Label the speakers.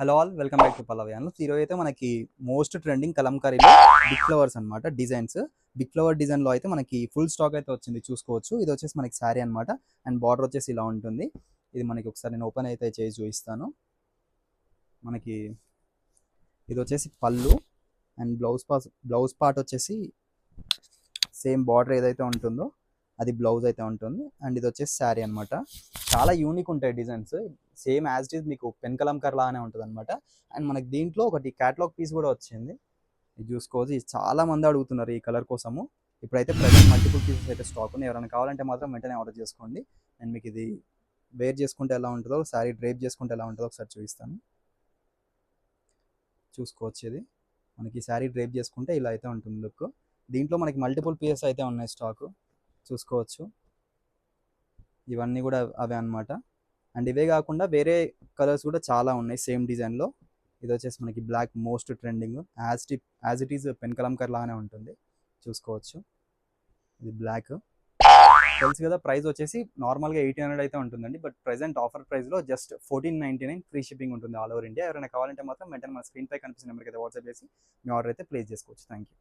Speaker 1: Hello all welcome back to పల్లవియాన్లు. ఈరోజు అయితే మనకి మోస్ట్ ట్రెండింగ్ కలంకారీలో బిగ్ ఫ్లవర్స్ అనమాట డిజైన్స్. బిగ్ ఫ్లవర్ డిజైన్లో అయితే మనకి ఫుల్ స్టాక్ అయితే వచ్చింది చూసుకోవచ్చు. ఇది వచ్చేసి మనకి శారీ అనమాట. అండ్ బార్డర్ వచ్చేసి ఇలా ఉంటుంది. ఇది మనకి ఒకసారి నేను ఓపెన్ అయితే చేసి చూపిస్తాను. మనకి ఇది వచ్చేసి పళ్ళు అండ్ బ్లౌజ్ పార్ట్ వచ్చేసి సేమ్ బార్డర్ ఏదైతే ఉంటుందో అది బ్లౌజ్ అయితే ఉంటుంది. అండ్ ఇది వచ్చేసి శారీ అనమాట. చాలా యూనిక్ ఉంటాయి designs. Same as it is మీకు పెన్ కలంకర్ లాగానే ఉంటుంది అనమాట. అండ్ మనకి దీంట్లో ఒకటి క్యాటలాగ్ పీస్ కూడా వచ్చింది. ఇది చూసుకోవచ్చు. ఇది చాలా మంది అడుగుతున్నారు ఈ కలర్ కోసము. ఇప్పుడైతే ప్రజెంట్ మల్టిపుల్ పీసెస్ అయితే స్టాక్ ఉంది. ఎవరైనా కావాలంటే మాత్రం వెంటనే ఆర్డర్ చేసుకోండి. అండ్ మీకు ఇది వేర్ చేసుకుంటే ఎలా ఉంటుందో, శారీ డ్రేప్ చేసుకుంటే ఎలా ఉంటుందో ఒకసారి చూపిస్తాను. చూసుకోవచ్చు. ఇది మనకి శారీ డ్రేప్ చేసుకుంటే ఇలా అయితే ఉంటుంది లుక్. దీంట్లో మనకి మల్టిపుల్ పీసెస్ అయితే ఉన్నాయి స్టాక్ చూసుకోవచ్చు. ఇవన్నీ కూడా అవే అనమాట. అండ్ ఇవే కాకుండా వేరే కలర్స్ కూడా చాలా ఉన్నాయి సేమ్ డిజైన్లో. ఇది వచ్చేసి మనకి black most trending, as it is pen Kalamkari లాగానే ఉంటుంది చూసుకోవచ్చు. ఇది బ్లాక్ తెలుసు కదా. ప్రైస్ వచ్చేసి నార్మల్గా 1800 అయితే ఉంటుందండి. బట్ ప్రెసెంట్ ఆఫర్ ప్రైస్లో జస్ట్ 1499 ఫ్రీ షిప్పింగ్ ఉంటుంది ఆల్ ఓవర్ ఇండియా. ఎవరైనా కావాలంటే మాత్రం వెంటనే మన స్క్రీన్ పై కనిపిస్తున్న నెంబర్కి అయితే వాట్సాప్ చేసి మీ ఆర్డర్ అయితే ప్లేస్ చేసుకోవచ్చు. Thank you.